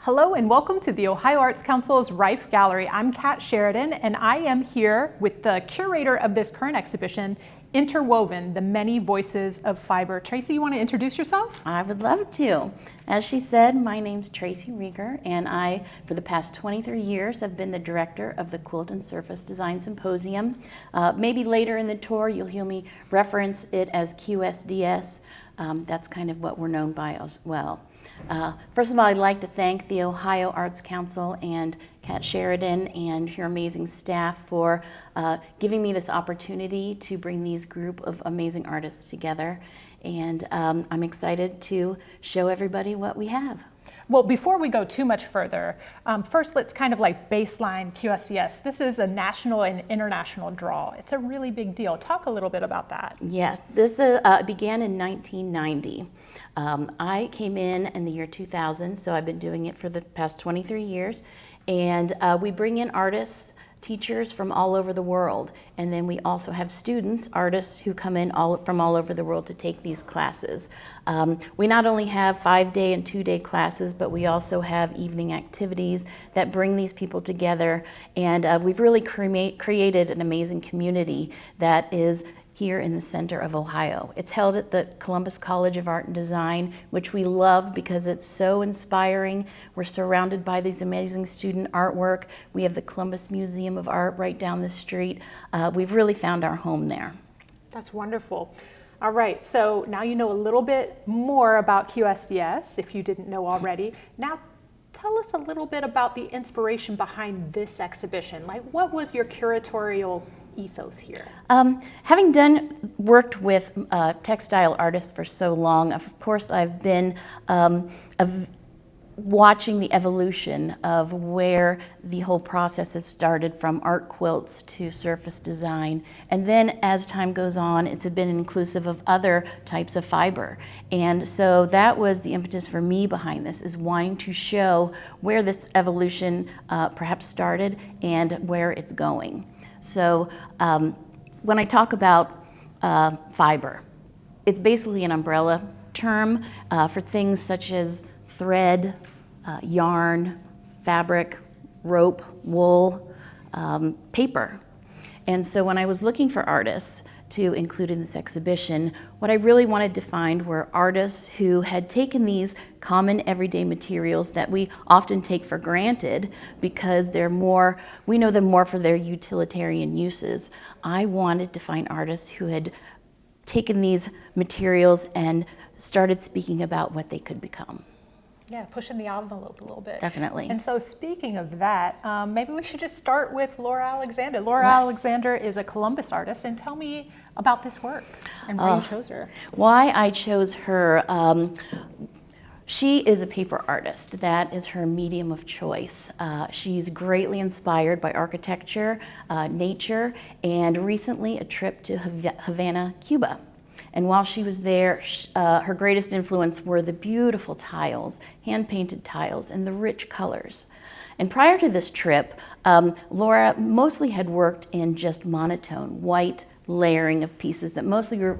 Hello and welcome to the Ohio Arts Council's Rife Gallery. I'm Kat Sheridan and I am here with the curator of this current exhibition, Interwoven, the Many Voices of Fiber. Tracy, you want to introduce yourself? I would love to. As she said, my name's Tracy Rieger, and I, for the past 23 years, have been the director of the Quilt Surface Design Symposium. Maybe later in the tour, you'll hear me reference it as QSDS. That's kind of what we're known by as well. First of all, I'd like to thank the Ohio Arts Council and Kat Sheridan and her amazing staff for giving me this opportunity to bring these group of amazing artists together. And I'm excited to show everybody what we have. Well, before we go too much further, first let's kind of like baseline QSDS. This is a national and international draw. It's a really big deal. Talk a little bit about that. Yes, this began in 1990. I came in the year 2000, so I've been doing it for the past 23 years. And we bring in artists, teachers from all over the world. And then we also have students, artists who come in from all over the world to take these classes. We not only have 5-day and 2-day classes, but we also have evening activities that bring these people together. And we've really created an amazing community that is here in the center of Ohio. It's held at the Columbus College of Art and Design, which we love because it's so inspiring. We're surrounded by these amazing student artwork. We have the Columbus Museum of Art right down the street. We've really found our home there. That's wonderful. All right, so now you know a little bit more about QSDS, if you didn't know already. Now tell us a little bit about the inspiration behind this exhibition. Like, what was your curatorial ethos here? Having worked with textile artists for so long, of course I've been watching the evolution of where the whole process has started, from art quilts to surface design. And then as time goes on, it's been inclusive of other types of fiber. And so that was the impetus for me behind this, is wanting to show where this evolution perhaps started and where it's going. So when I talk about fiber, it's basically an umbrella term for things such as thread, yarn, fabric, rope, wool, paper. And so when I was looking for artists to include in this exhibition, what I really wanted to find were artists who had taken these common everyday materials that we often take for granted because we know them more for their utilitarian uses. I wanted to find artists who had taken these materials and started speaking about what they could become. Yeah, pushing the envelope a little bit. Definitely. And so speaking of that, maybe we should just start with Laura Alexander. Laura Yes. Alexander is a Columbus artist, and tell me about this work and why you chose her. Why I chose her, she is a paper artist. That is her medium of choice. She's greatly inspired by architecture, nature, and recently a trip to Havana, Cuba. And while she was there, her greatest influence were the beautiful tiles, hand-painted tiles, and the rich colors. And prior to this trip, Laura mostly had worked in just monotone, white layering of pieces that mostly were,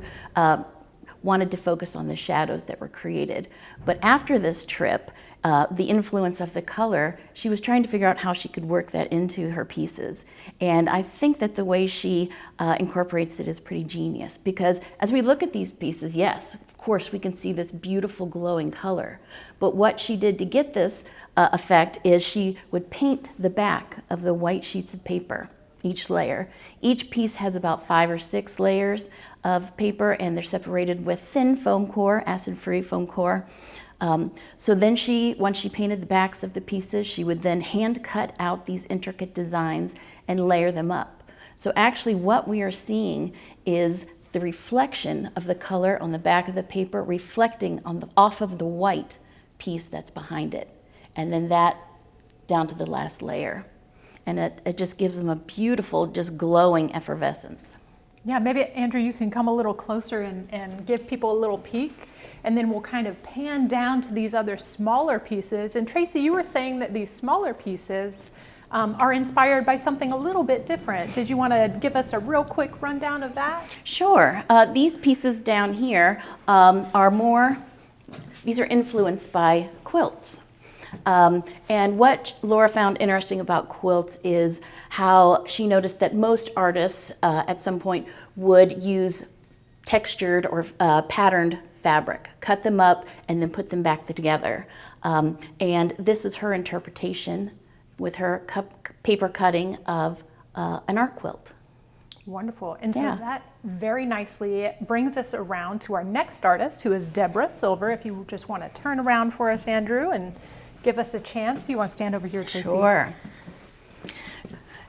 wanted to focus on the shadows that were created. But after this trip, the influence of the color, she was trying to figure out how she could work that into her pieces. And I think that the way she incorporates it is pretty genius, because as we look at these pieces, yes, of course we can see this beautiful glowing color. But what she did to get this effect is she would paint the back of the white sheets of paper, each layer. Each piece has about 5 or 6 layers of paper, and they're separated with thin foam core, acid-free foam core. So then once she painted the backs of the pieces, she would then hand cut out these intricate designs and layer them up. So actually what we are seeing is the reflection of the color on the back of the paper reflecting off of the white piece that's behind it. And then that down to the last layer. And it just gives them a beautiful, just glowing effervescence. Yeah, maybe Andrew, you can come a little closer and give people a little peek, and then we'll kind of pan down to these other smaller pieces. And Tracy, you were saying that these smaller pieces are inspired by something a little bit different. Did you want to give us a real quick rundown of that? Sure. These pieces down here these are influenced by quilts. And what Laura found interesting about quilts is how she noticed that most artists at some point would use textured or patterned fabric, cut them up, and then put them back together. And this is her interpretation with her paper cutting of an art quilt. Wonderful. And so Yeah. that very nicely brings us around to our next artist, who is Deborah Silver. If you just want to turn around for us, Andrew, and give us a chance. You want to stand over here, Tracy? Sure.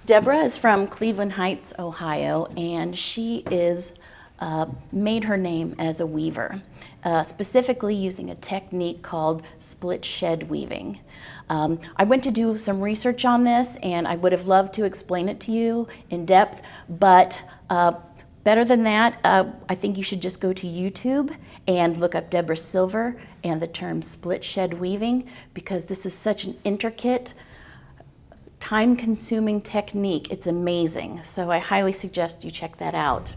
Deborah is from Cleveland Heights, Ohio, and she is made her name as a weaver, specifically using a technique called split shed weaving. I went to do some research on this, and I would have loved to explain it to you in depth, but better than that, I think you should just go to YouTube and look up Deborah Silver and the term split shed weaving, because this is such an intricate, time-consuming technique. It's amazing. So I highly suggest you check that out.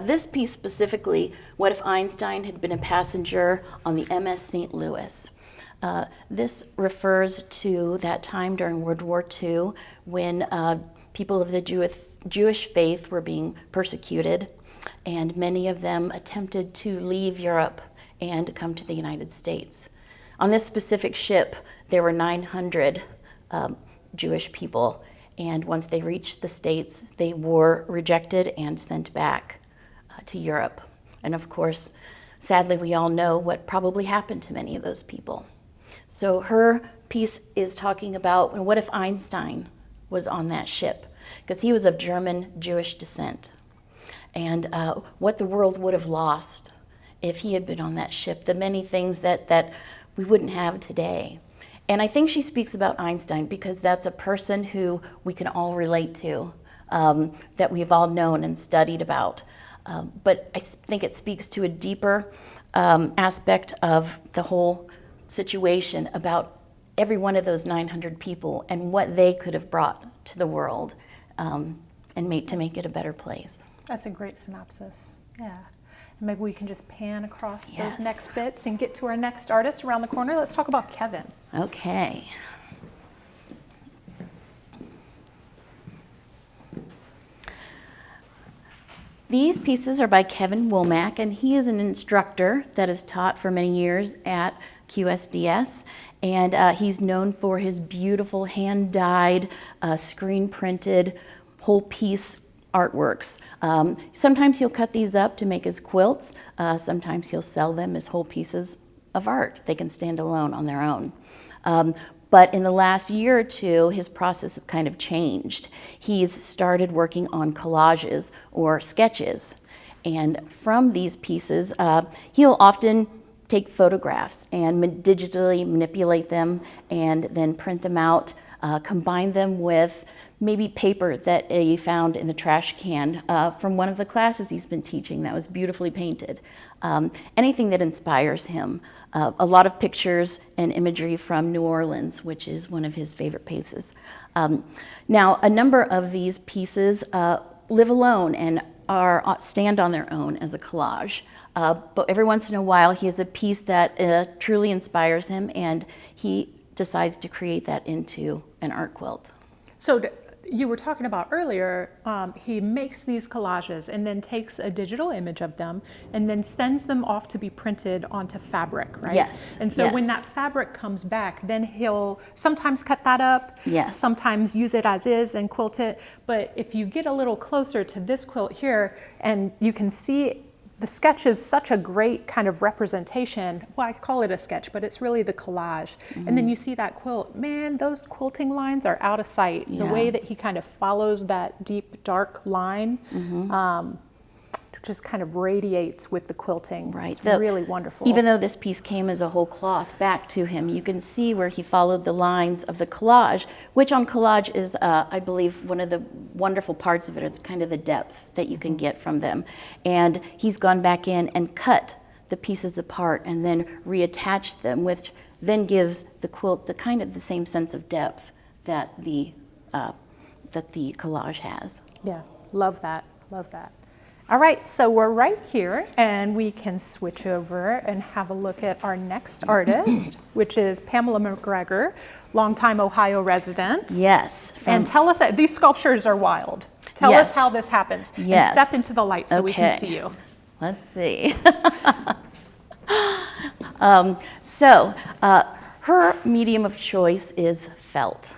This piece specifically, what if Einstein had been a passenger on the MS St. Louis? This refers to that time during World War II when people of the Jewish faith were being persecuted, and many of them attempted to leave Europe and come to the United States. On this specific ship, there were 900 Jewish people, and once they reached the States, they were rejected and sent back to Europe. And of course, sadly, we all know what probably happened to many of those people. So her piece is talking about what if Einstein was on that ship, because he was of German Jewish descent, and what the world would have lost if he had been on that ship, the many things that we wouldn't have today. And I think she speaks about Einstein because that's a person who we can all relate to, that we've all known and studied about. But I think it speaks to a deeper aspect of the whole situation about every one of those 900 people and what they could have brought to the world and to make it a better place. That's a great synopsis. Yeah. Maybe we can just pan across Yes. those next bits and get to our next artist around the corner. Let's talk about Kevin. Okay. These pieces are by Kevin Womack, and he is an instructor that has taught for many years at QSDS, and he's known for his beautiful hand-dyed, screen-printed, whole-piece artworks. Sometimes he'll cut these up to make his quilts. Sometimes he'll sell them as whole pieces of art. They can stand alone on their own. But in the last year or two, his process has kind of changed. He's started working on collages or sketches. And from these pieces, he'll often take photographs and digitally manipulate them and then print them out, combine them with maybe paper that he found in the trash can from one of the classes he's been teaching that was beautifully painted. Anything that inspires him. A lot of pictures and imagery from New Orleans, which is one of his favorite places. Now, a number of these pieces live alone and stand on their own as a collage. But every once in a while, he has a piece that truly inspires him, and he decides to create that into an art quilt. So you were talking about earlier, he makes these collages and then takes a digital image of them and then sends them off to be printed onto fabric, right? Yes. And so yes. when that fabric comes back, then he'll sometimes cut that up, Yes. sometimes use it as is and quilt it. But if you get a little closer to this quilt here, and you can see the sketch is such a great kind of representation. Well, I call it a sketch, but it's really the collage. And then you see that quilt. Man, those quilting lines are out of sight. Yeah. The way that he kind of follows that deep, dark line just kind of radiates with the quilting. Right. It's really wonderful. Even though this piece came as a whole cloth back to him, you can see where he followed the lines of the collage, which on collage is, I believe, one of the wonderful parts of it, are kind of the depth that you can get from them. And he's gone back in and cut the pieces apart and then reattached them, which then gives the quilt the kind of the same sense of depth that the collage has. Yeah, love that, love that. All right, so we're right here, and we can switch over and have a look at our next artist, which is Pamela McGregor, longtime Ohio resident. Yes. And tell us, these sculptures are wild. Tell us how this happens. Yes. And step into the light so we can see you. Let's see. Her medium of choice is felt,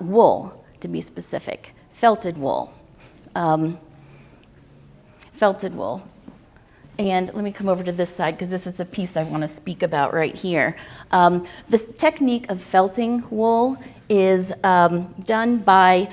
wool to be specific, felted wool. Felted wool. And let me come over to this side because this is a piece I want to speak about right here. This technique of felting wool is done by,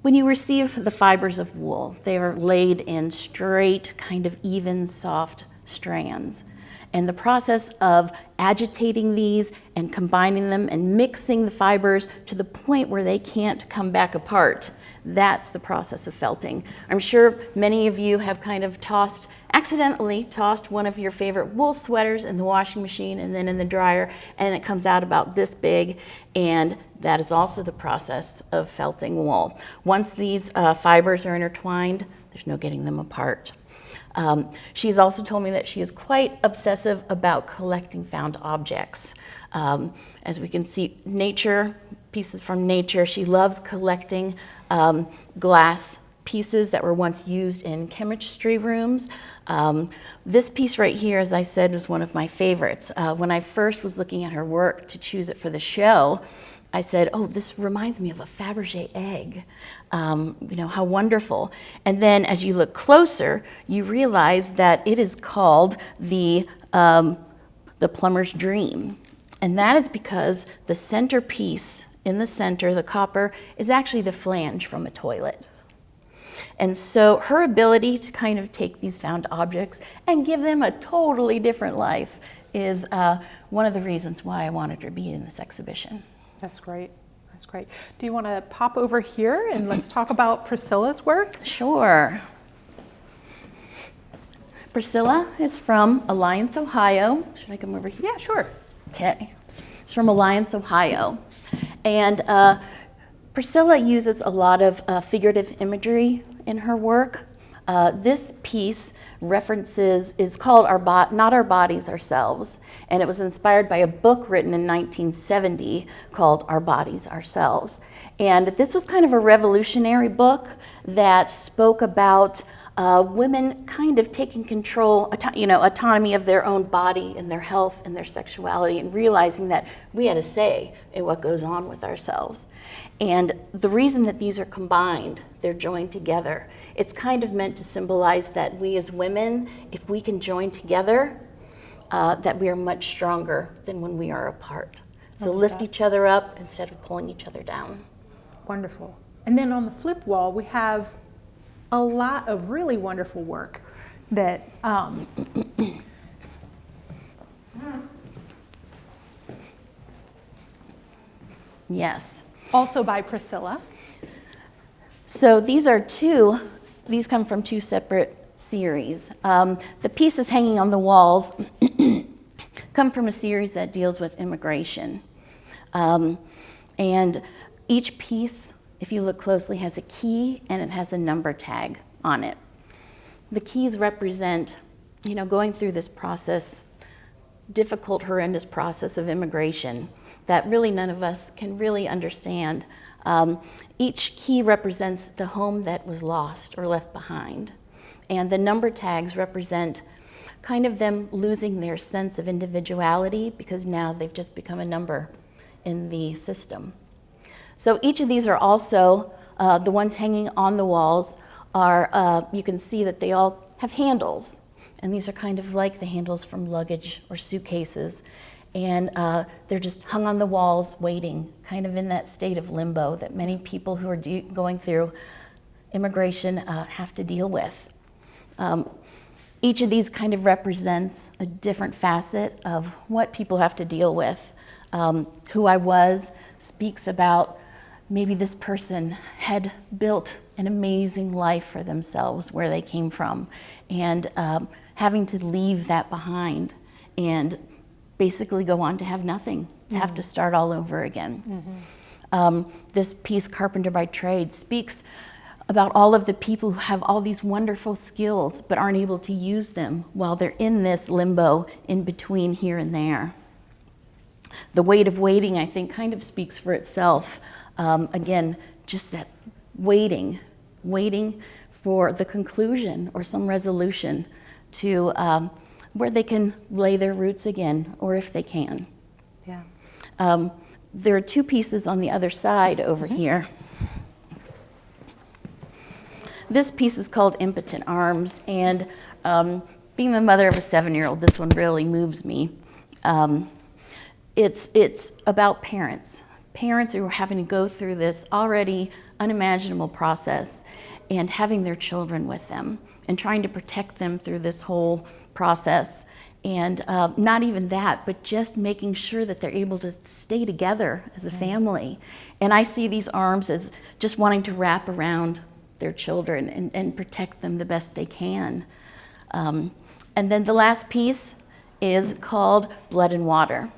when you receive the fibers of wool, they are laid in straight, kind of even, soft strands. And the process of agitating these and combining them and mixing the fibers to the point where they can't come back apart, that's the process of felting. I'm sure many of you have kind of accidentally tossed one of your favorite wool sweaters in the washing machine and then in the dryer, and it comes out about this big, and that is also the process of felting wool. Once these fibers are intertwined, there's no getting them apart. She's also told me that she is quite obsessive about collecting found objects. As we can see, pieces from nature. She loves collecting glass pieces that were once used in chemistry rooms. This piece right here, as I said, was one of my favorites. When I first was looking at her work to choose it for the show, I said, oh, this reminds me of a Fabergé egg. You know, how wonderful. And then as you look closer, you realize that it is called the plumber's dream. And that is because the centerpiece in the center, the copper, is actually the flange from a toilet. And so her ability to kind of take these found objects and give them a totally different life is one of the reasons why I wanted her to be in this exhibition. That's great. That's great. Do you want to pop over here and let's talk about Priscilla's work? Sure. Priscilla is from Alliance, Ohio. Should I come over here? Yeah, sure. Okay. It's from Alliance, Ohio. And Priscilla uses a lot of figurative imagery in her work. This piece is called Not Our Bodies, Ourselves, and it was inspired by a book written in 1970 called Our Bodies, Ourselves. And this was kind of a revolutionary book that spoke about women kind of taking control, autonomy of their own body and their health and their sexuality, and realizing that we had a say in what goes on with ourselves. And the reason that these are combined, they're joined together, it's kind of meant to symbolize that we as women, if we can join together, that we are much stronger than when we are apart. So lift each other up instead of pulling each other down. Wonderful. And then on the flip wall, we have a lot of really wonderful work that Yes. Also by Priscilla. So these come from two separate series. The pieces hanging on the walls come from a series that deals with immigration. And each piece, if you look closely, has a key and it has a number tag on it. The keys represent, going through this process, difficult, horrendous process of immigration that really none of us can really understand. Each key represents the home that was lost or left behind. And the number tags represent kind of them losing their sense of individuality because now they've just become a number in the system. So each of these are also, the ones hanging on the walls are, you can see that they all have handles. And these are kind of like the handles from luggage or suitcases. And they're just hung on the walls waiting, kind of in that state of limbo that many people who are going through immigration have to deal with. Each of these kind of represents a different facet of what people have to deal with. Who I Was speaks about maybe this person had built an amazing life for themselves where they came from, and having to leave that behind and basically go on to have nothing, to have to start all over again. This piece, Carpenter by Trade, speaks about all of the people who have all these wonderful skills but aren't able to use them while they're in this limbo in between here and there. The weight of waiting, I think, kind of speaks for itself. Again, just that waiting for the conclusion or some resolution to where they can lay their roots again, or if they can. Yeah. There are two pieces on the other side over here. This piece is called Impotent Arms, and being the mother of a 7-year-old, this one really moves me. It's about parents who are having to go through this already unimaginable process and having their children with them and trying to protect them through this whole process. And not even that, but just making sure that they're able to stay together as a family. And I see these arms as just wanting to wrap around their children and protect them the best they can. And then the last piece is called Blood and Water.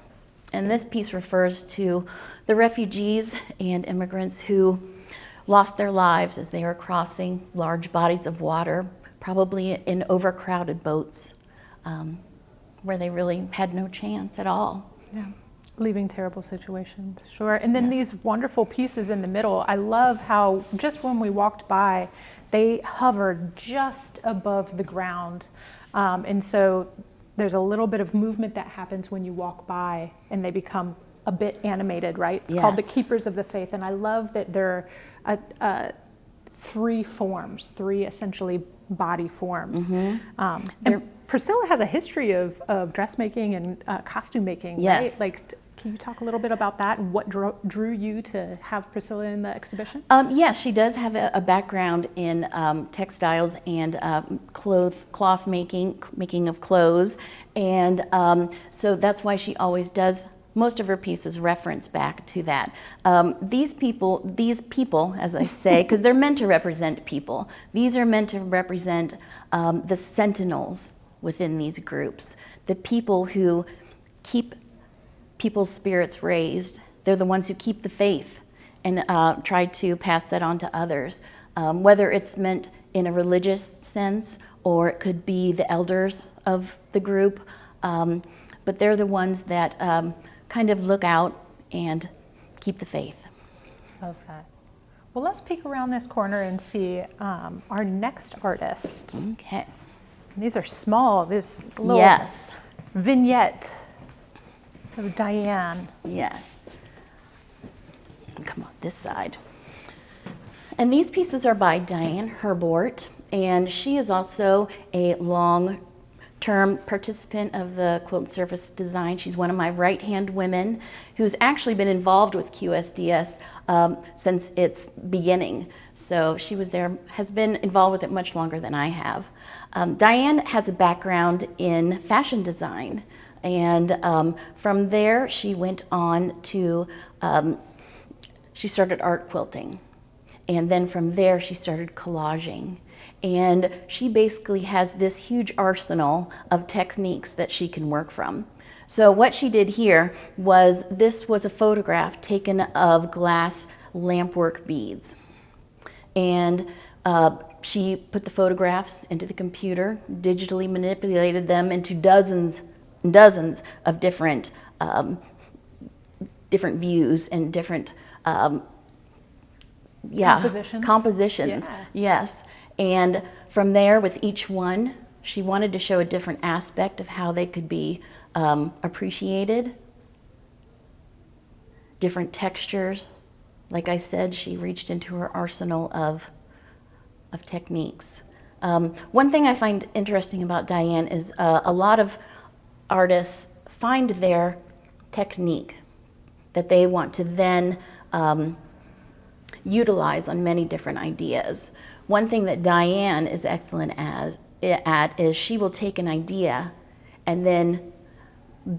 And this piece refers to the refugees and immigrants who lost their lives as they were crossing large bodies of water, probably in overcrowded boats, where they really had no chance at all. Yeah, leaving terrible situations, sure. And then these wonderful pieces in the middle, I love how just when we walked by, they hovered just above the ground. And so there's a little bit of movement that happens when you walk by and they become a bit animated, right? It's called the Keepers of the Faith. And I love that they're three forms, three essentially body forms. And Priscilla has a history of dressmaking and costume making, right? Like, can you talk a little bit about that and what drew you to have Priscilla in the exhibition? Yes, she does have a background in textiles and cloth making of clothes. And so that's why she always does most of her pieces reference back to that. These people, as I say, because they're meant to represent people. These are meant to represent the sentinels within these groups, the people who keep people's spirits raised. They're the ones who keep the faith and try to pass that on to others, whether it's meant in a religious sense or it could be the elders of the group, but they're the ones that kind of look out and keep the faith. Love that. Well, let's peek around this corner and see our next artist. Okay. These are small, this little vignette of Diane. Yes. Come on, this side. And these pieces are by Diane Herbort, and she is also a long-term participant of the Quilt Surface Design. She's one of my right-hand women who's actually been involved with QSDS since its beginning. So she was there, has been involved with it much longer than I have. Diane has a background in fashion design, and from there she went on to, she started art quilting. And then from there she started collaging. And she basically has this huge arsenal of techniques that she can work from. So what she did here was, this was a photograph taken of glass lampwork beads. And she put the photographs into the computer, digitally manipulated them into dozens and dozens of different views and different compositions. Yeah. Yes. And from there, with each one, she wanted to show a different aspect of how they could be appreciated, different textures. Like I said, she reached into her arsenal of techniques. One thing I find interesting about Diane is a lot of artists find their technique that they want to then utilize on many different ideas. One thing that Diane is excellent at is she will take an idea and then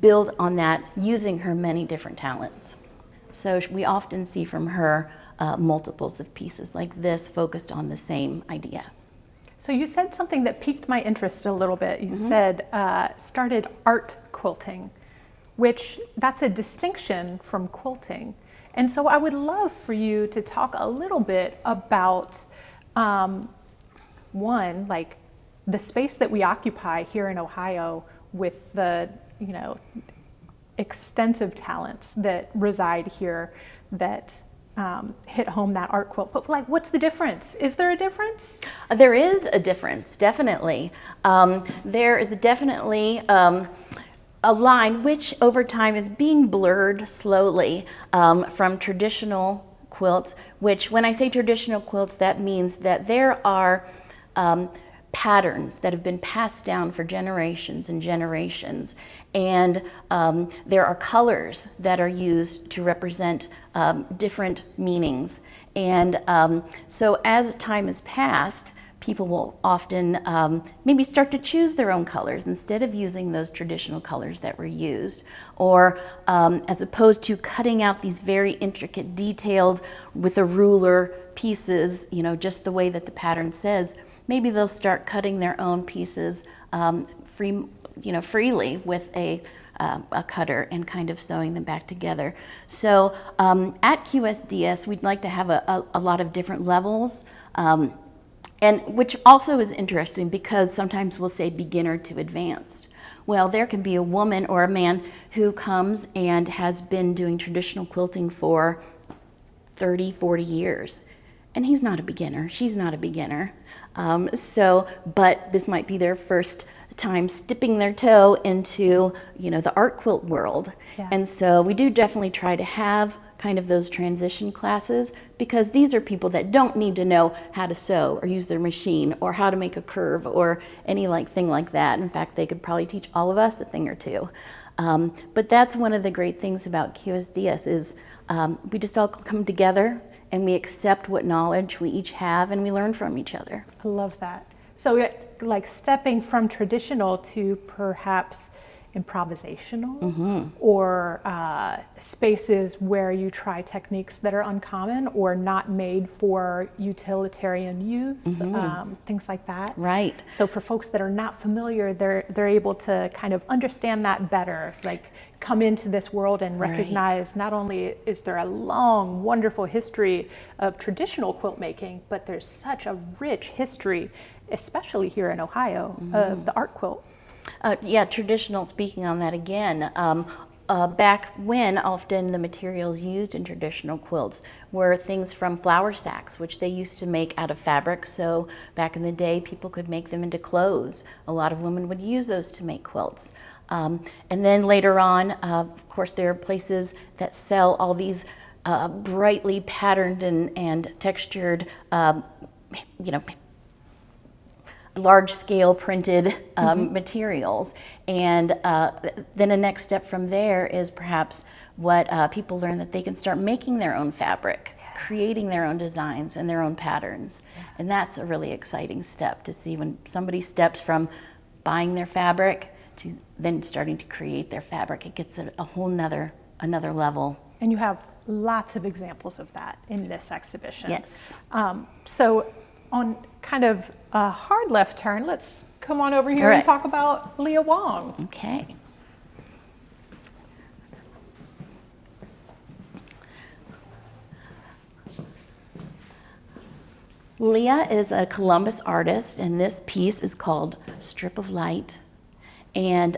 build on that using her many different talents. So we often see from her multiples of pieces like this focused on the same idea. So you said something that piqued my interest a little bit. You said started art quilting, which that's a distinction from quilting. And so I would love for you to talk a little bit about One, like the space that we occupy here in Ohio with the, extensive talents that reside here that hit home that art quilt. But like, what's the difference? Is there a difference? There is a difference, definitely. There is definitely a line which over time is being blurred slowly from traditional quilts, which when I say traditional quilts, that means that there are patterns that have been passed down for generations and generations. And there are colors that are used to represent different meanings. And so as time has passed, people will often maybe start to choose their own colors instead of using those traditional colors that were used. Or as opposed to cutting out these very intricate, detailed, with a ruler pieces, just the way that the pattern says, maybe they'll start cutting their own pieces freely with a cutter and kind of sewing them back together. So at QSDS, we'd like to have a lot of different levels, and which also is interesting because sometimes we'll say beginner to advanced. Well, there can be a woman or a man who comes and has been doing traditional quilting for 30, 40 years. And he's not a beginner, she's not a beginner. But this might be their first time dipping their toe into, the art quilt world. Yeah. And so we do definitely try to have kind of those transition classes because these are people that don't need to know how to sew or use their machine or how to make a curve or any thing like that. In fact, they could probably teach all of us a thing or two. But that's one of the great things about QSDS is we just all come together and we accept what knowledge we each have and we learn from each other. I love that. So like stepping from traditional to perhaps improvisational or spaces where you try techniques that are uncommon or not made for utilitarian use, things like that. Right. So for folks that are not familiar, they're able to kind of understand that better, like come into this world and recognize not only is there a long, wonderful history of traditional quilt making, but there's such a rich history, especially here in Ohio, of the art quilt. Traditional, speaking on that again, back when often the materials used in traditional quilts were things from flour sacks, which they used to make out of fabric. So back in the day, people could make them into clothes. A lot of women would use those to make quilts. And then later on, of course, there are places that sell all these brightly patterned and textured, large-scale printed materials. And then a next step from there is perhaps what people learn that they can start making their own fabric, creating their own designs and their own patterns. And that's a really exciting step to see when somebody steps from buying their fabric to then starting to create their fabric. It gets a whole another level. And you have lots of examples of that in this exhibition. Yes. So on kind of a hard left turn, let's come on over here and talk about Leah Wong. Okay. Leah is a Columbus artist, and this piece is called Strip of Light. And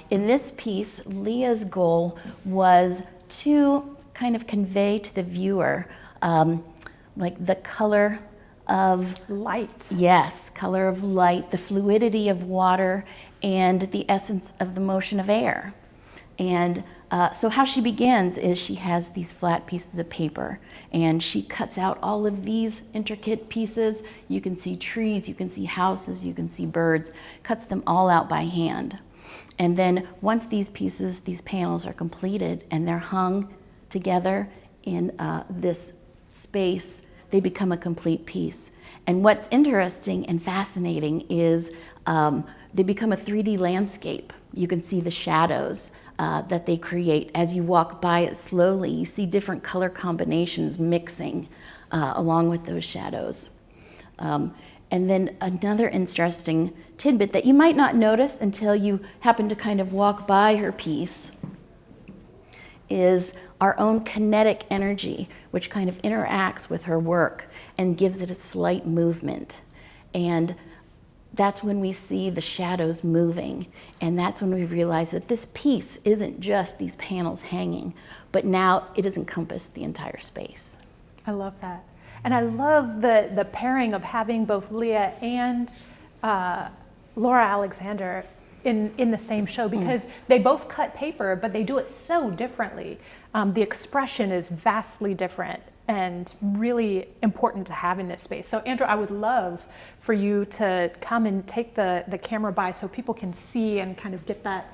in this piece, Leah's goal was to kind of convey to the viewer like the color of light. Yes, color of light, the fluidity of water, and the essence of the motion of air. And so how she begins is she has these flat pieces of paper and she cuts out all of these intricate pieces. You can see trees, you can see houses, you can see birds, cuts them all out by hand. And then once these panels are completed and they're hung together in this space, they become a complete piece. And what's interesting and fascinating is they become a 3D landscape. You can see the shadows that they create. As you walk by it slowly, you see different color combinations mixing along with those shadows. And then another interesting tidbit that you might not notice until you happen to kind of walk by her piece is our own kinetic energy, which kind of interacts with her work and gives it a slight movement. And that's when we see the shadows moving. And that's when we realize that this piece isn't just these panels hanging, but now it has encompassed the entire space. I love that. And I love the pairing of having both Leah and Laura Alexander in the same show, because they both cut paper, but they do it so differently. The expression is vastly different and really important to have in this space. So Andrew, I would love for you to come and take the camera by so people can see and kind of get that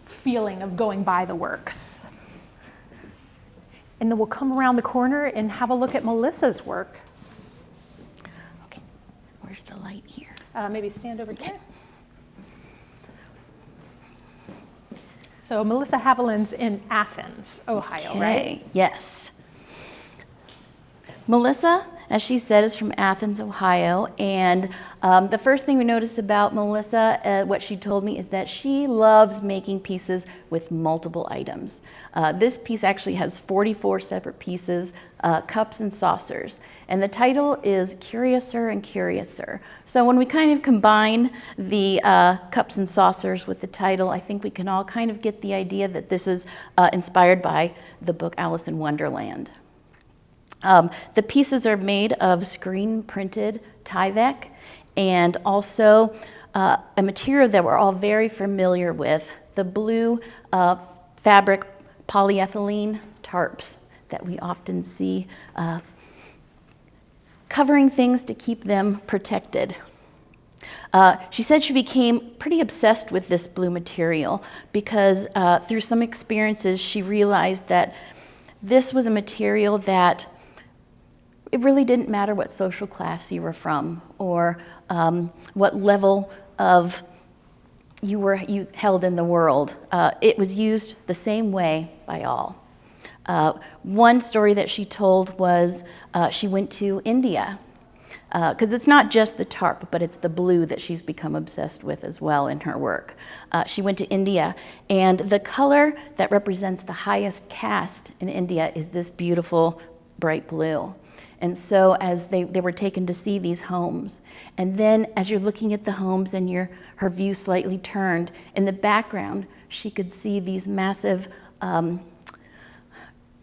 feeling of going by the works. And then we'll come around the corner and have a look at Melissa's work. Okay, where's the light here? Maybe stand over here. So Melissa Haviland's in Athens, Ohio, right? Yes. Melissa, as she said, is from Athens, Ohio, and the first thing we noticed about Melissa, what she told me, is that she loves making pieces with multiple items. This piece actually has 44 separate pieces, cups and saucers, and the title is Curiouser and Curiouser. So when we kind of combine the cups and saucers with the title, I think we can all kind of get the idea that this is inspired by the book Alice in Wonderland. The pieces are made of screen-printed Tyvek, and also a material that we're all very familiar with, the blue fabric polyethylene tarps that we often see covering things to keep them protected. She said she became pretty obsessed with this blue material because through some experiences she realized that this was a material that it really didn't matter what social class you were from or what level of you held in the world. It was used the same way by all. One story that she told was she went to India, because it's not just the tarp, but it's the blue that she's become obsessed with as well in her work. She went to India, and the color that represents the highest caste in India is this beautiful bright blue. And so as they were taken to see these homes, and then as you're looking at the homes and her view slightly turned, in the background she could see these massive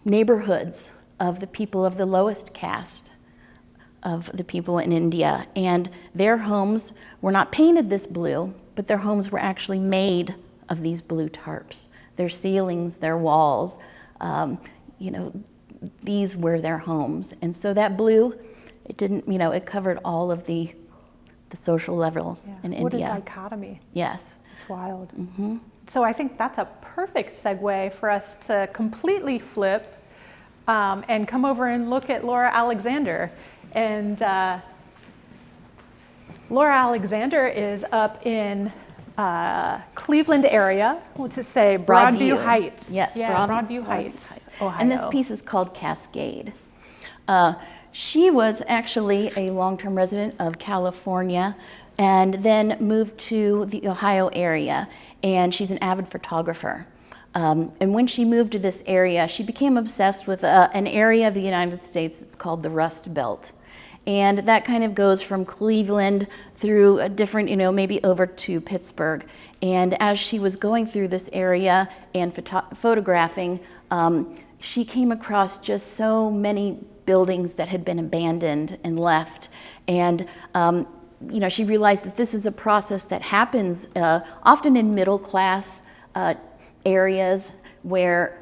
neighborhoods of the people of the lowest caste of the people in India. And their homes were not painted this blue, but their homes were actually made of these blue tarps. Their ceilings, their walls, these were their homes. And so that blue, it didn't, it covered all of the social levels in India. What a dichotomy. Yes. It's wild. Mm-hmm. So I think that's a perfect segue for us to completely flip and come over and look at Laura Alexander. And Laura Alexander is up in Cleveland area. What's it say? Broadview Heights. Yes, Broadview Heights, Ohio. And this piece is called Cascade. She was actually a long-term resident of California and then moved to the Ohio area, and she's an avid photographer. And when she moved to this area, she became obsessed with an area of the United States that's called the Rust Belt. And that kind of goes from Cleveland through a different, maybe over to Pittsburgh. And as she was going through this area and photographing, she came across just so many buildings that had been abandoned and left. And she realized that this is a process that happens often in middle class areas where,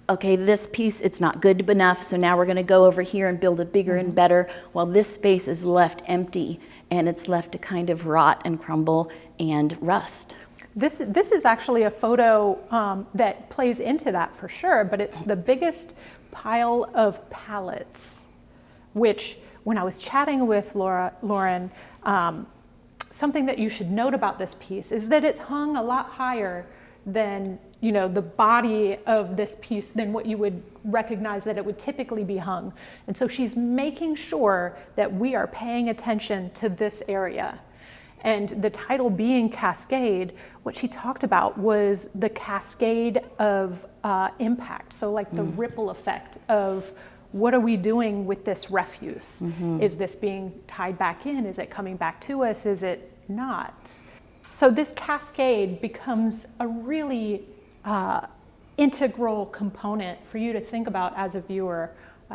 okay, this piece, it's not good enough, so now we're going to go over here and build it bigger and better, while this space is left empty and it's left to kind of rot and crumble and rust. This is actually a photo that plays into that for sure, but it's the biggest pile of pallets, which when I was chatting with Lauren, something that you should note about this piece is that it's hung a lot higher than the body of this piece than what you would recognize that it would typically be hung. And so she's making sure that we are paying attention to this area. And the title being Cascade, what she talked about was the cascade of impact. So like the ripple effect of what are we doing with this refuse? Is this being tied back in? Is it coming back to us? Is it not? So this cascade becomes a really integral component for you to think about as a viewer.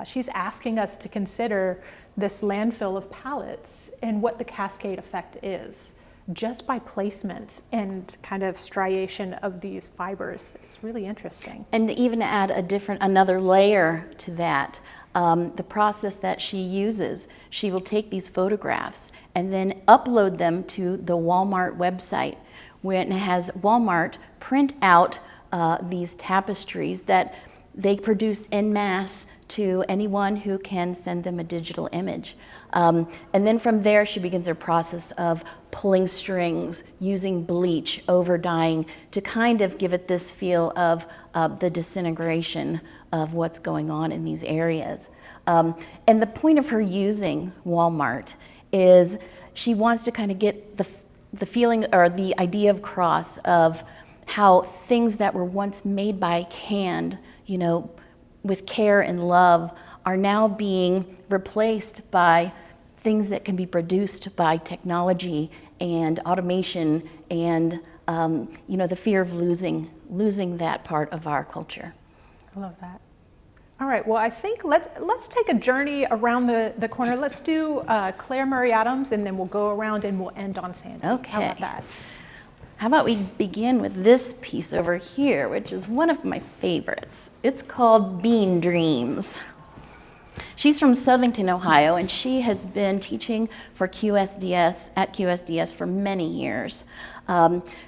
She's asking us to consider this landfill of pallets and what the cascade effect is just by placement and kind of striation of these fibers. It's really interesting. And to even add another layer to that, the process that she uses, she will take these photographs and then upload them to the Walmart website, when it has Walmart print out these tapestries that they produce en masse to anyone who can send them a digital image. And then from there, she begins her process of pulling strings, using bleach, over dyeing, to kind of give it this feel of the disintegration of what's going on in these areas. And the point of her using Walmart is she wants to kind of get the feeling or the idea across of how things that were once made by hand, you know, with care and love, are now being replaced by things that can be produced by technology and automation and, you know, the fear of losing that part of our culture. I love that. All right, well, I think let's take a journey around the corner. Let's do Claire Murray Adams, and then we'll go around and we'll end on Sandy. Okay. How about that? How about we begin with this piece over here, which is one of my favorites. It's called Bean Dreams. She's from Southington, Ohio, and she has been teaching for at QSDS for many years.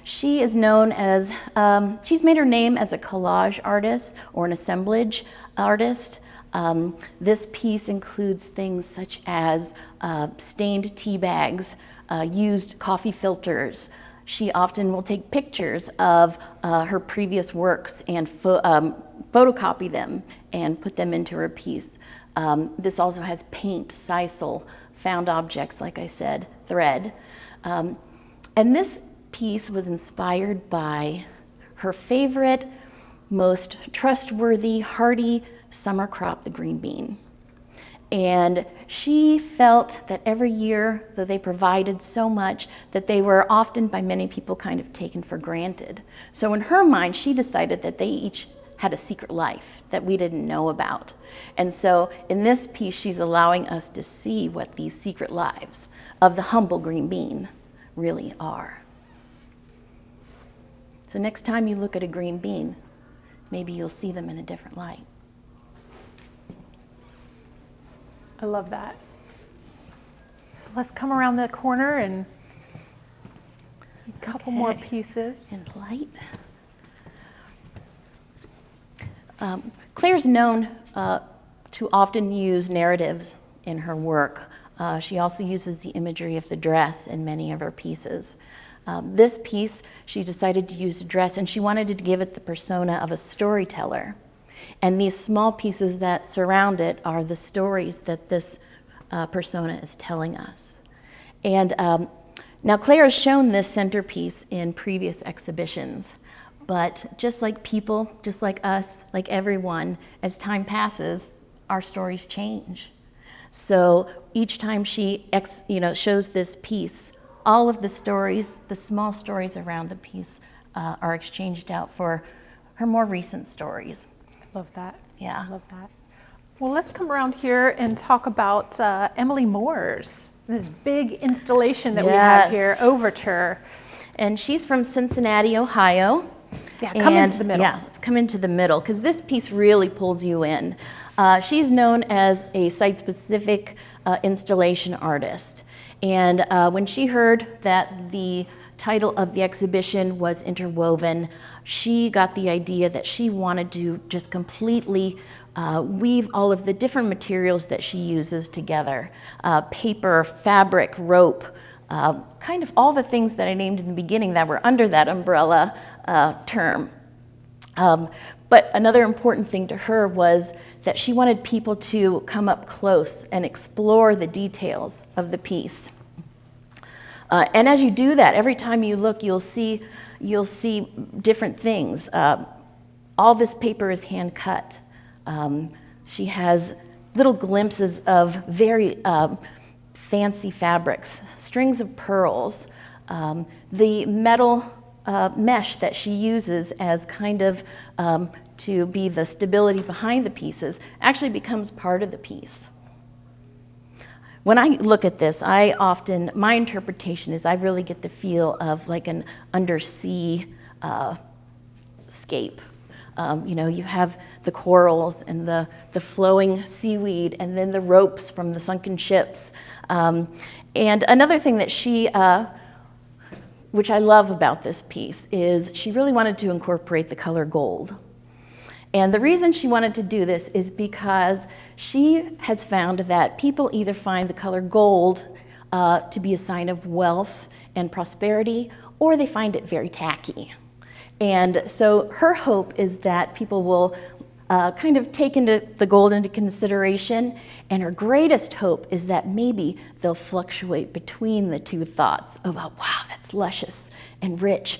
She is known as, she's made her name as a collage artist or an assemblage artist. This piece includes things such as stained tea bags, used coffee filters. She often will take pictures of her previous works and photocopy them and put them into her piece. This also has paint, sisal, found objects, like I said, thread. And this piece was inspired by her favorite, most trustworthy, hardy summer crop, the green bean. And she felt that every year, though they provided so much, that they were often by many people kind of taken for granted. So in her mind, she decided that they each had a secret life that we didn't know about. And so in this piece, she's allowing us to see what these secret lives of the humble green bean really are. So next time you look at a green bean, maybe you'll see them in a different light. I love that. So let's come around the corner and a couple more pieces. And light. Claire's known to often use narratives in her work. She also uses the imagery of the dress in many of her pieces. This piece, she decided to use a dress, and she wanted to give it the persona of a storyteller. And these small pieces that surround it are the stories that this persona is telling us. And now Claire has shown this centerpiece in previous exhibitions, but just like people, just like us, like everyone, as time passes, our stories change. So each time she shows this piece, all of the stories, the small stories around the piece are exchanged out for her more recent stories. Love that. Yeah. I love that. Well, let's come around here and talk about Emily Moore's, this big installation that we have here, Overture. And she's from Cincinnati, Ohio. Yeah, come into the middle. Yeah, come into the middle, because this piece really pulls you in. She's known as a site-specific installation artist. And when she heard that the title of the exhibition was Interwoven, she got the idea that she wanted to just completely weave all of the different materials that she uses together. Paper, fabric, rope, kind of all the things that I named in the beginning that were under that umbrella term. But another important thing to her was that she wanted people to come up close and explore the details of the piece. And as you do that, every time you look, you'll see different things. All this paper is hand cut. She has little glimpses of very fancy fabrics, strings of pearls, the metal mesh that she uses as kind of to be the stability behind the pieces actually becomes part of the piece. When I look at this, my interpretation is I really get the feel of like an undersea scape. You have the corals and the flowing seaweed and then the ropes from the sunken ships. And another thing that which I love about this piece, is she really wanted to incorporate the color gold. And the reason she wanted to do this is because she has found that people either find the color gold to be a sign of wealth and prosperity, or they find it very tacky. And so her hope is that people will kind of take the gold into consideration, and her greatest hope is that maybe they'll fluctuate between the two thoughts of, oh, wow, that's luscious and rich,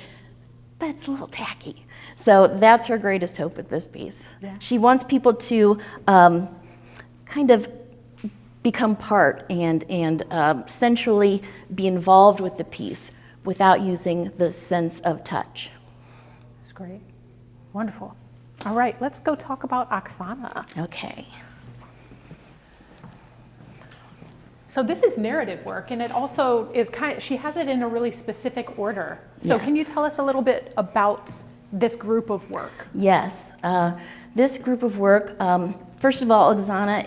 but it's a little tacky. So that's her greatest hope with this piece. Yeah. She wants people to kind of become part and sensually be involved with the piece without using the sense of touch. That's great. Wonderful. All right, let's go talk about Oksana. Okay. So this is narrative work, and it also is she has it in a really specific order. So yes. Can you tell us a little bit about this group of work? Yes. This group of work, first of all, Oksana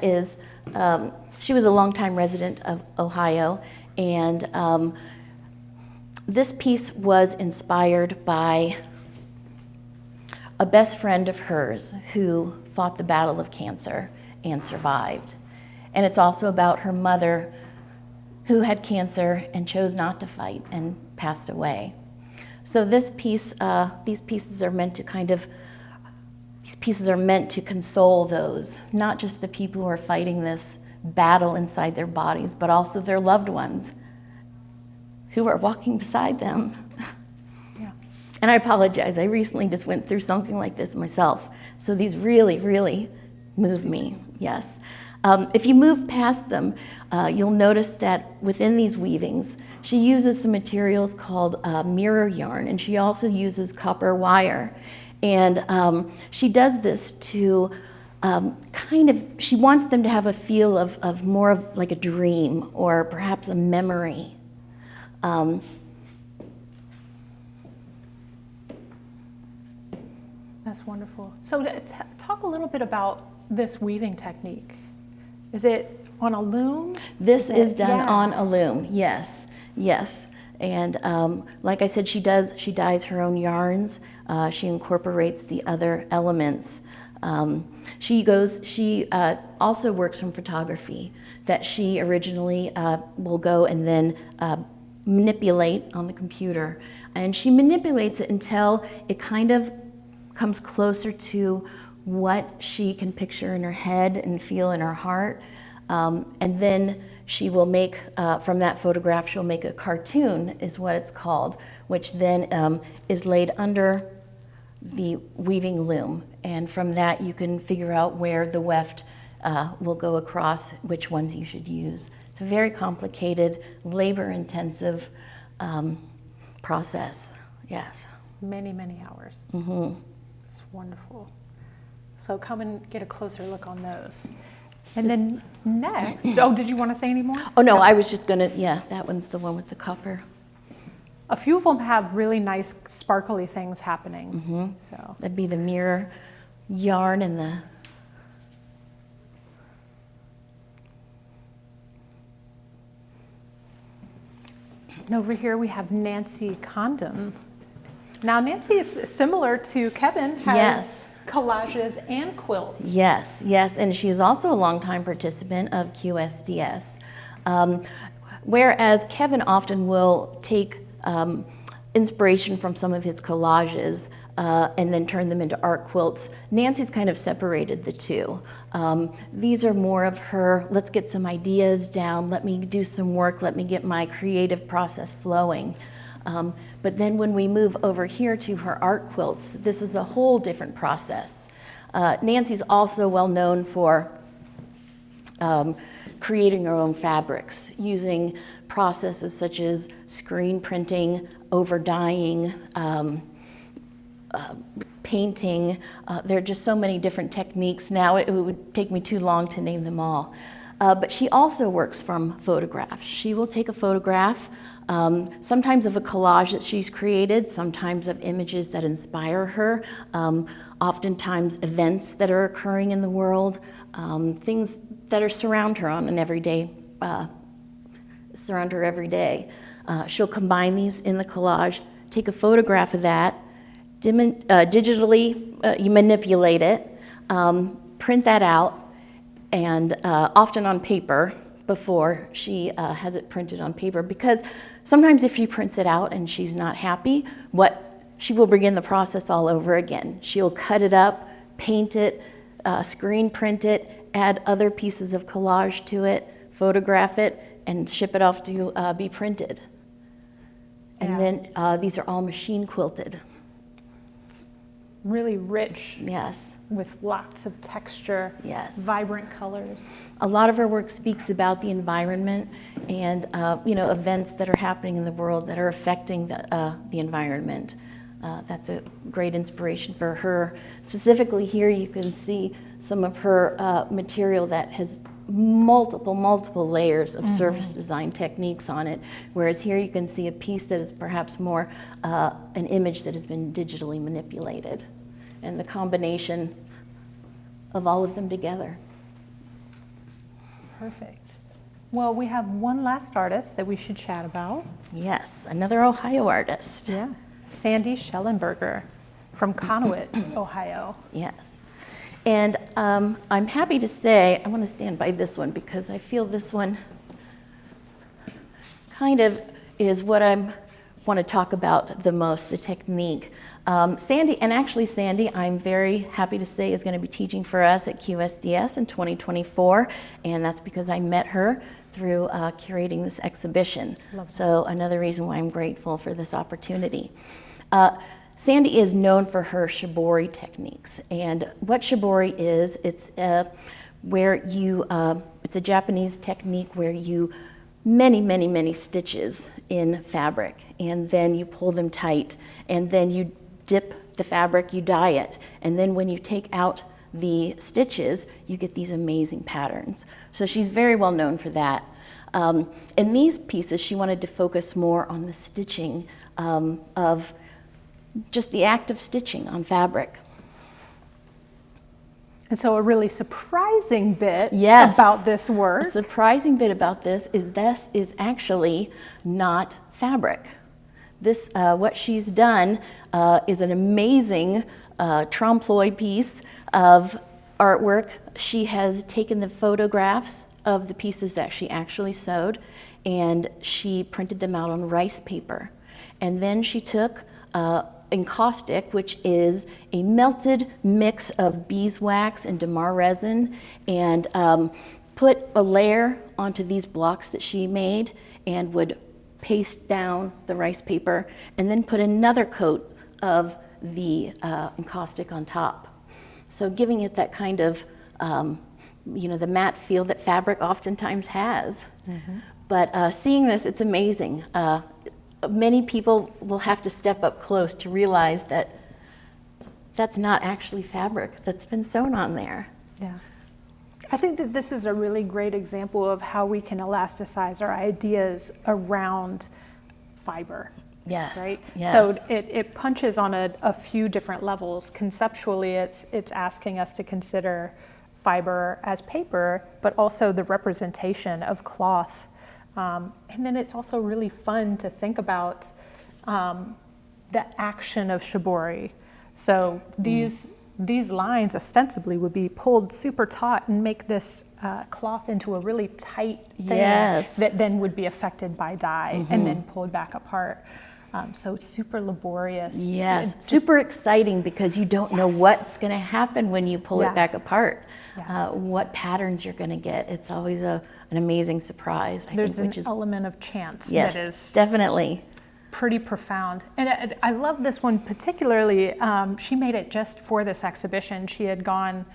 she was a longtime resident of Ohio, and this piece was inspired by a best friend of hers who fought the battle of cancer and survived. And it's also about her mother who had cancer and chose not to fight and passed away. So this piece, these pieces are meant to console those, not just the people who are fighting this battle inside their bodies, but also their loved ones who are walking beside them. And I apologize, I recently just went through something like this myself. So these really, really move me, yes. If you move past them, you'll notice that within these weavings, she uses some materials called mirror yarn, and she also uses copper wire. And she does this to she wants them to have a feel of more of like a dream or perhaps a memory. That's wonderful. So talk a little bit about this weaving technique. Is it on a loom? This is done on a loom, yes, yes. And like I said, she dyes her own yarns. She incorporates the other elements. She also works from photography that she originally will go and then manipulate on the computer. And she manipulates it until it kind of comes closer to what she can picture in her head and feel in her heart. And then she will make, from that photograph, she'll make a cartoon, is what it's called, which then is laid under the weaving loom. And from that, you can figure out where the weft will go across, which ones you should use. It's a very complicated, labor-intensive process, yes. Many, many hours. Mm-hmm. It's wonderful. So come and get a closer look on those. And then next, did you want to say any more? Oh, no, I was just going to, that one's the one with the copper. A few of them have really nice sparkly things happening. Mm-hmm. So that'd be the mirror yarn and the... And over here we have Nancy Condon. Now Nancy is similar to Kevin, has collages and quilts. Yes, yes, and she's also a longtime participant of QSDS. Whereas Kevin often will take inspiration from some of his collages, and then turn them into art quilts. Nancy's kind of separated the two. These are more of her, let's get some ideas down, let me do some work, let me get my creative process flowing. But then when we move over here to her art quilts, this is a whole different process. Nancy's also well known for creating her own fabrics, using processes such as screen printing, over dyeing, painting. There are just so many different techniques now, it would take me too long to name them all. But she also works from photographs. She will take a photograph, sometimes of a collage that she's created, sometimes of images that inspire her, oftentimes events that are occurring in the world, things that are surround her every day. She'll combine these in the collage, take a photograph of that, digitally you manipulate it, print that out, and often on paper before she has it printed on paper, because sometimes if she prints it out and she's not happy, she will begin the process all over again. She'll cut it up, paint it, screen print it, add other pieces of collage to it, photograph it, and ship it off to be printed. And then these are all machine quilted. Really rich. Yes. With lots of texture. Yes. Vibrant colors. A lot of her work speaks about the environment and events that are happening in the world that are affecting the environment. That's a great inspiration for her. Specifically here you can see some of her material that has multiple layers of surface design techniques on it, whereas here you can see a piece that is perhaps more an image that has been digitally manipulated, and the combination of all of them together. Perfect. Well, we have one last artist that we should chat about. Yes, another Ohio artist. Yeah, Sandy Schellenberger from Conneaut, Ohio. Yes. And I'm happy to say, I want to stand by this one because I feel this one kind of is what I want to talk about the most, the technique. Sandy, I'm very happy to say, is going to be teaching for us at QSDS in 2024, and that's because I met her through curating this exhibition. So another reason why I'm grateful for this opportunity. Sandy is known for her shibori techniques, and what shibori is, it's a Japanese technique where you many stitches in fabric, and then you pull them tight, and then you dip the fabric, you dye it, and then when you take out the stitches, you get these amazing patterns. So she's very well known for that. In these pieces, she wanted to focus more on the stitching of just the act of stitching on fabric. And so a really surprising bit Yes. about this work. A surprising bit about this is actually not fabric. This, what she's done is an amazing trompe-l'oeil piece of artwork. She has taken the photographs of the pieces that she actually sewed, and she printed them out on rice paper. And then she took encaustic, which is a melted mix of beeswax and damar resin, and put a layer onto these blocks that she made and would paste down the rice paper and then put another coat of the encaustic on top. So giving it that kind of, the matte feel that fabric oftentimes has. But seeing this, it's amazing. Many people will have to step up close to realize that that's not actually fabric that's been sewn on there. Yeah. I think that this is a really great example of how we can elasticize our ideas around fiber. Yes. Right? Yes. So it punches on a few different levels. Conceptually, it's asking us to consider fiber as paper, but also the representation of cloth. And then it's also really fun to think about the action of shibori. So these lines ostensibly would be pulled super taut and make this cloth into a really tight thing Yes. that then would be affected by dye and then pulled back apart. So super laborious. Yes, Just- super exciting because you don't know what's going to happen when you pull Yeah. it back apart. Yeah. What patterns you're going to get. It's always an amazing surprise. There's think, an element of chance yes, that is definitely. pretty profound. And I love this one particularly. She made it just for this exhibition. She had gone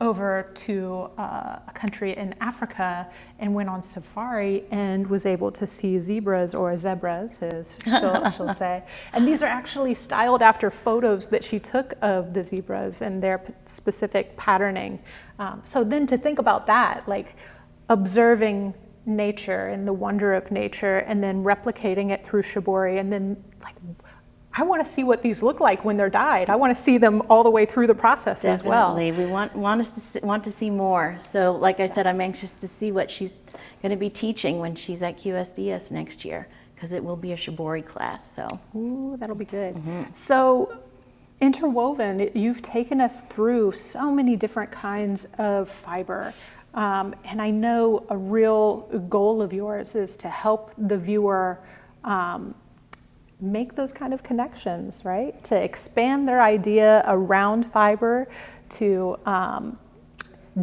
over to a country in Africa and went on safari and was able to see zebras, or zebras as she'll say. And these are actually styled after photos that she took of the zebras and their specific patterning. So then to think about that, like observing nature and the wonder of nature and then replicating it through shibori, and then like, I want to see what these look like when they're dyed. I want to see them all the way through the process as well. Definitely. We want to see more. So like I said, I'm anxious to see what she's going to be teaching when she's at QSDS next year, because it will be a shibori class. So Ooh, that'll be good. So Interwoven, you've taken us through so many different kinds of fiber. And I know a real goal of yours is to help the viewer make those kind of connections, right? To expand their idea around fiber, to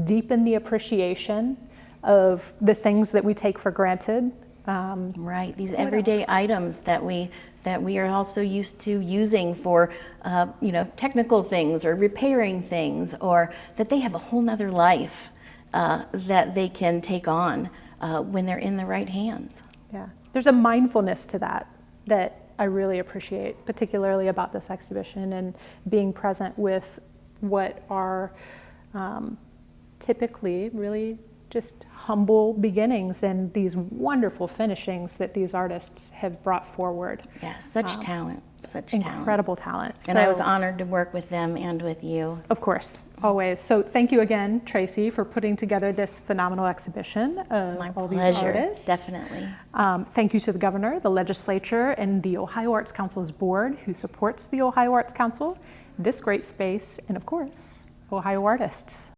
deepen the appreciation of the things that we take for granted. right, these everyday items that we are also used to using for technical things or repairing things, or that they have a whole nother life that they can take on when they're in the right hands. Yeah, there's a mindfulness to that I really appreciate, particularly about this exhibition, and being present with what are typically really just humble beginnings and these wonderful finishings that these artists have brought forward. Yeah, such talent, such Incredible talent. And I was honored to work with them and with you. Of course, always. So thank you again, Tracy, for putting together this phenomenal exhibition of My all pleasure, these artists. definitely. Thank you to the governor, the legislature, and the Ohio Arts Council's board, who supports the Ohio Arts Council, this great space, and of course, Ohio artists.